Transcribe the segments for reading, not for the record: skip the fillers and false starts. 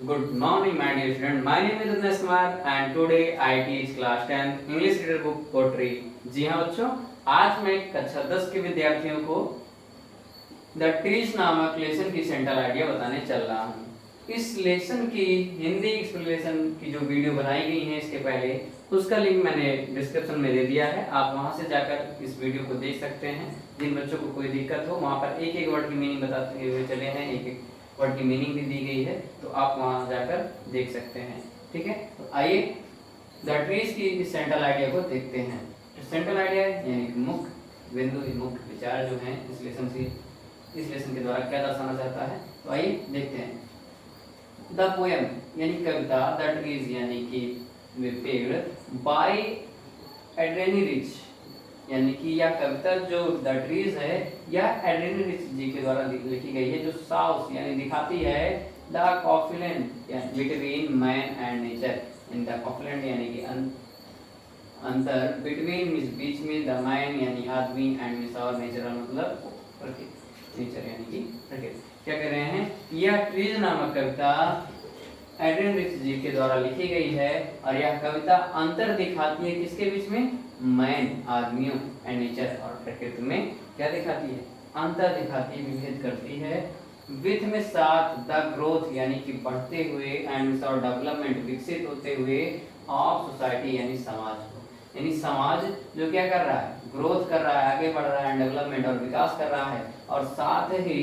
Good morning, my dear student. My name is Utmesh Kumar and today I teach class 10 English reader book pottery. जी हाँ बच्चों, आज मैं कक्षा 10 के विद्यार्थियों को द ट्रीज नामक लेसन की सेंट्रल आइडिया बताने चल रहा हूँ। इस लेसन की हिंदी एक्सप्लेनेशन की जो वीडियो बनाई गई है इसके पहले, उसका लिंक मैंने डिस्क्रिप्शन में दे दिया है। आप वहां से जाकर इस वीडियो को देख सकते हैं। जिन बच्चों को कोई दिक्कत हो, वहां पर एक एक वर्ड की मीनिंग बताते हुए चले हैं, एक एक वर्ड की मीनिंग भी दी गई है, तो आप वहां जाकर देख सकते हैं। ठीक है, तो आइए द ट्रीज की इस सेंट्रल आइडिया को देखते हैं। सेंट्रल आइडिया यानी मुख्य बिंदु, मुख्य विचार जो है इस लेसन के द्वारा क्या दर्शाना चाहता है, तो आइए देखते हैं। द पोएम यानी कविता, द ट्रीज यानी कि वे पेड़, बाय एड्रेनी रिच यानी कि यह कविता जो द ट्रीज है यह एड्रेनी रिच जी के द्वारा लिखी गई है, जो साउस यानी दिखाती है the conflict between man and nature. In the conflict यानी कि अंतर, बिटवीन बीच में, द मैन यानी आदमी, एंड मिस और नेचर मतलब प्रकृति, नेचर यानी कि प्रकृति। क्या कह रहे हैं, यह ट्रीज नामक कविता एड्रियन रिच जी के द्वारा लिखी गई है और यह कविता अंतर दिखाती है किसके बीच में, मैन आदमियों, एंड नेचर और प्रकृति में क्या दिखाती है, अंतर दिखाती है, विभेद करती है। विथ में साथ, द ग्रोथ यानी कि बढ़ते हुए, एंड और डेवलपमेंट विकसित होते हुए, ऑफ सोसाइटी यानी समाज को, यानी समाज जो क्या कर रहा है, ग्रोथ कर रहा है, आगे बढ़ रहा है, डेवलपमेंट और विकास कर रहा है। और साथ ही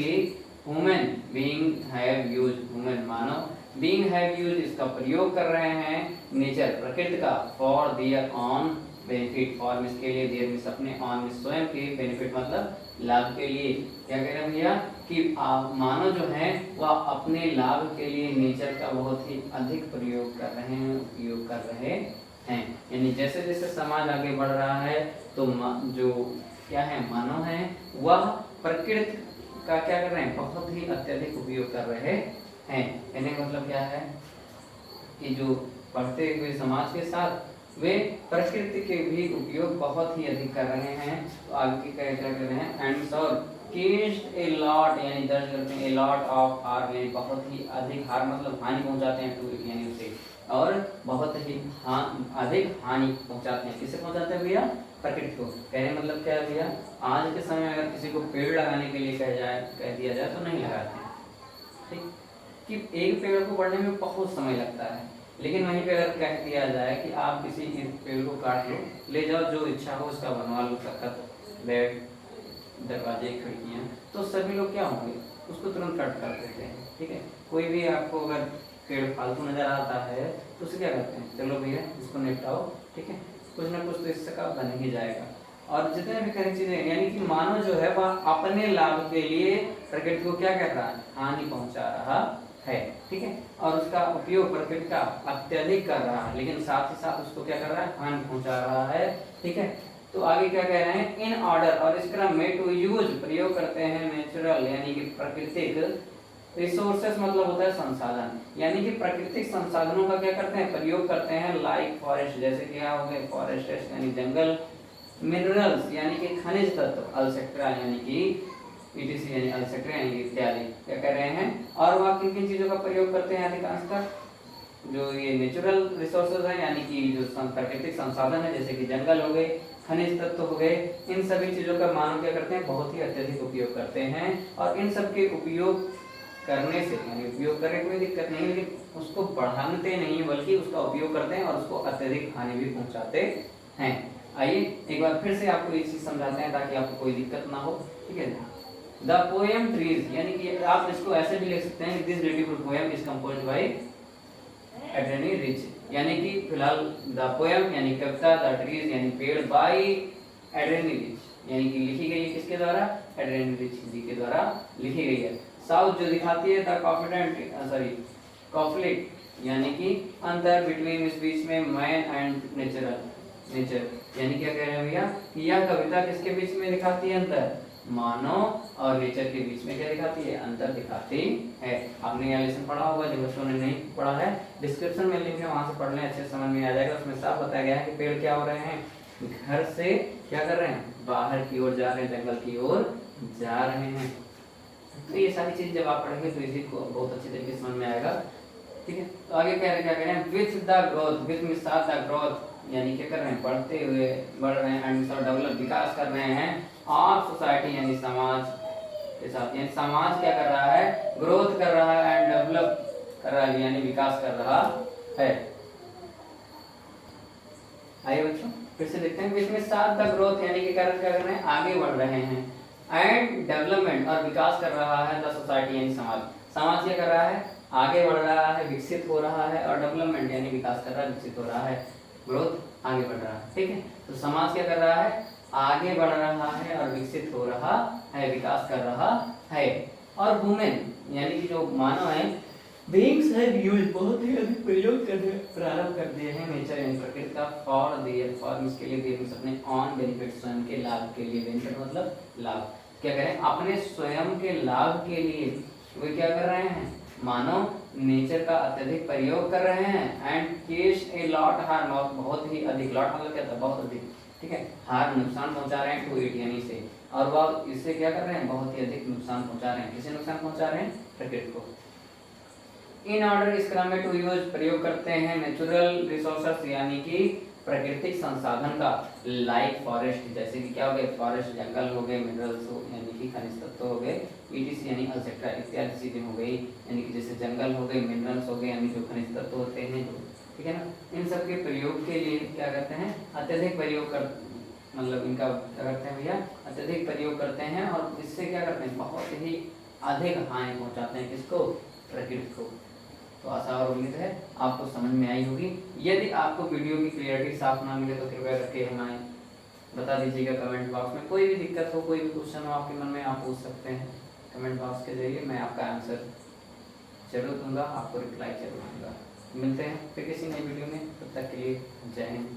human being have use, human मानव, बीइंग हैव यूज इसका प्रयोग कर रहे हैं, नेचर प्रकृति का, for their own benefit, for इसके लिए, देयर मींस अपने, ऑन मींस स्वयं के, बेनिफिट मतलब लाभ के लिए। क्या कह रहे हैं भैया कि मानव जो है वह अपने लाभ के लिए नेचर का बहुत ही अधिक प्रयोग कर रहे हैं, उपयोग कर रहे हैं। यानी जैसे जैसे समाज आगे बढ़ रहा है तो जो क्या है, मानव है वह प्रकृति का क्या कर रहे हैं, बहुत ही अत्यधिक उपयोग कर रहे हैं। कहने का मतलब क्या है कि जो बढ़ते हुए समाज के साथ वे प्रकृति के भी उपयोग बहुत ही अधिक कर रहे हैं। तो आगे क्या क्या कर रहे हैं, एंड सर केस्ड ए लॉट यानी दर्ज करते हैं, ए लॉट ऑफ हार्म यानी बहुत ही अधिक, हार मतलब हानि पहुंचाते हैं टू यानी उसे, और बहुत ही अधिक हानि पहुंचाते हैं। किसे पहुंचाते हैं भैया, प्रकृति को। कहने मतलब क्या है भैया, आज के समय में अगर किसी को पेड़ लगाने के लिए कह दिया जाए तो नहीं लगाते हैं। ठीक, कि एक पेड़ को बढ़ने में बहुत समय लगता है, लेकिन वहीं पे अगर कह दिया जाए कि आप किसी पेड़ को काट लो, ले जाओ, जो इच्छा हो उसका बनवा लो, तख्त, बेड, दरवाजे, खिड़कियाँ, तो सभी लोग क्या होंगे, उसको तुरंत कट कर देते हैं। ठीक है, कोई भी आपको अगर पेड़ फालतू नजर आता है तो उसे क्या करते हैं, चलो भैया इसको निपटाओ। ठीक है, कुछ ना कुछ तो इसका बन ही जाएगा। और जितने भी कई चीजें, यानी कि मानव जो है वह अपने लाभ के लिए प्रकृति को क्या कर रहा है, हानि पहुंचा रहा है। ठीक है, और उसका उपयोग प्रकृति का अत्यधिक कर रहा है, लेकिन साथ ही साथ उसको क्या कर रहा है, हानि पहुंचा रहा है। ठीक है, तो आगे क्या कह रहे हैं, इन ऑर्डर और इस क्रम में, टू यूज प्रयोग करते हैं, नेचुरल यानी कि प्राकृतिक, रिसोर्सेस मतलब होता है संसाधन, यानी कि प्राकृतिक संसाधनों का क्या करते हैं, प्रयोग करते हैं। लाइक फॉरेस्ट जैसे कि क्या हो गए, फॉरेस्ट यानी जंगल, मिनरल्स यानी कि खनिज तत्व, अलसेक्ट्रा यानी कि ईटीसी यानी अलसेक्ट्रा यानी कि इत्यादि। क्या कर रहे हैं, और वह किन किन चीजों का प्रयोग करते हैं अधिकांशतः, जो ये नेचुरल रिसोर्सेज है यानी कि जो प्राकृतिक संसाधन है, जैसे कि जंगल हो गए, खनिज तत्व हो गए, इन सभी चीजों का मानव क्या करते हैं, बहुत ही अत्यधिक उपयोग करते हैं। और इन सब के उपयोग करने से, यानी उपयोग करने कोई दिक्कत नहीं, लेकिन उसको बढ़ाते नहीं बल्कि उसका उपयोग करते हैं और उसको अत्यधिक हानि भी पहुंचाते हैं। आइए एक बार फिर से आपको ये चीज समझाते हैं ताकि आपको कोई दिक्कत ना हो। ठीक है, द पोएम ट्रीज यानी कि आप इसको ऐसे भी लिख सकते हैं, this beautiful poem is composed by Adrienne Rich, यानी कि फिलहाल द पोएम यानी कविता, द ट्रीज यानी पेड़, बाय एड्रेनी रिच यानी कि लिखी गई है किसके द्वारा, एड्रेनी रिच जी के द्वारा लिखी गई है। साउथ जो दिखाती है, द कॉन्फ्लिक्ट यानी कि अंतर, बिटवीन इस बीच में, मैन एंड नेचर यानी क्या कह रहे हैं भैया कि यह कविता किसके बीच में दिखाती है, अंतर, मानव और नेचर के बीच में क्या दिखाती है, अंतर दिखाती है। आपने यह लेसन पढ़ा होगा, जो बच्चों ने नहीं पढ़ा है डिस्क्रिप्शन में लिंक है, वहां से पढ़ लें, अच्छे समझ में आ जाएगा। उसमें साफ बताया गया है कि पेड़ क्या हो रहे हैं, घर से क्या कर रहे हैं, बाहर की ओर जा रहे हैं, जंगल की ओर जा रहे हैं। तो ये सारी चीज जब आप पढ़ेंगे तो इसी को बहुत अच्छे तरीके से समझ में आएगा। ठीक है। तो आगे क्या करें, with the growth, with means साथ द ग्रोथ, यानी क्या कर रहे हैं, बढ़ते हुए, बढ़ रहे हैं, एंड डेवलप, विकास कर रहे हैं ऑफ सोसाइटी यानी समाज के साथ, यानी समाज क्या कर रहा है, ग्रोथ कर रहा है एंड डेवलप कर रहा है, यानी विकास कर रहा है। आइए बच्चों फिर से देखते हैं, विच में साथ द ग्रोथ यानी कि कारण क्या कर रहे हैं, आगे बढ़ रहे हैं, एंड डेवलपमेंट और विकास कर रहा है द सोसाइटी यानी समाज, समाज क्या कर रहा है, आगे बढ़ रहा है, विकसित हो रहा है, और डेवलपमेंट यानी विकास कर रहा है, विकसित हो रहा है, ग्रोथ आगे बढ़ रहा है। ठीक है, तो समाज क्या कर रहा है, आगे बढ़ रहा है और विकसित हो रहा है, विकास कर रहा है। और वुमेन यानी कि जो मानव है, बीइंग्स हैव यूज्ड, बहुत ही अधिक प्रयोग करने प्रारंभ कर दिए हैं नेचर यानी प्रकृति का, फॉर देयर, फॉर इसके लिए, देयर अपने ऑन बेनिफिट, स्वयं के लाभ के लिए, बेनिफिट मतलब लाभ, क्या करें, अपने स्वयं के लाभ के लिए वे क्या कर रहे हैं, मानव नेचर का अत्यधिक प्रयोग कर रहे हैं, and case a lot harm, बहुत ही अधिक, लॉट मतलब क्या था, बहुत अधिक, ठीक है, हार्म नुकसान पहुंचा रहे हैं टू इट यानी से, और वह इससे क्या कर रहे हैं, बहुत ही अधिक नुकसान पहुंचा रहे हैं, किसे नुकसान पहुंचा रहे हैं, प्रकृति को। इन ऑर्डर इस क्रम में टू यूज प्रयोग करते हैं नेचुरल रिसोर्सेस यानी कि प्राकृतिक संसाधन का, लाइक फॉरेस्ट, जैसे कि क्या हो गए, फॉरेस्ट जंगल हो गए, मिनरल्स हो यानी कि खनिज तत्व हो गए, ईटीसी यानी एक्सेट्रा इत्यादि चीजें हो गई, यानी कि जैसे जंगल हो गए, मिनरल्स हो गए यानी जो खनिज तत्व होते हैं, ठीक है ना, इन सब के प्रयोग के लिए क्या करते हैं, अत्यधिक प्रयोग कर, मतलब इनका क्या करते हैं भैया, अत्यधिक प्रयोग करते हैं, और इससे क्या करते हैं, बहुत ही अधिक हानि पहुंचाते हैं, किसको, प्रकृति को। तो आशा और उम्मीद है आपको समझ में आई होगी। यदि आपको वीडियो की क्लियरिटी साफ ना मिले तो कृपया करके हमें बता दीजिएगा कमेंट बॉक्स में, कोई भी दिक्कत हो, कोई भी क्वेश्चन हो आपके मन में, आप पूछ सकते हैं कमेंट बॉक्स के जरिए, मैं आपका आंसर जरूर दूंगा, आपको रिप्लाई जरूर दूंगा। मिलते हैं फिर किसी नई वीडियो में, तब तक के लिए जय हिंद।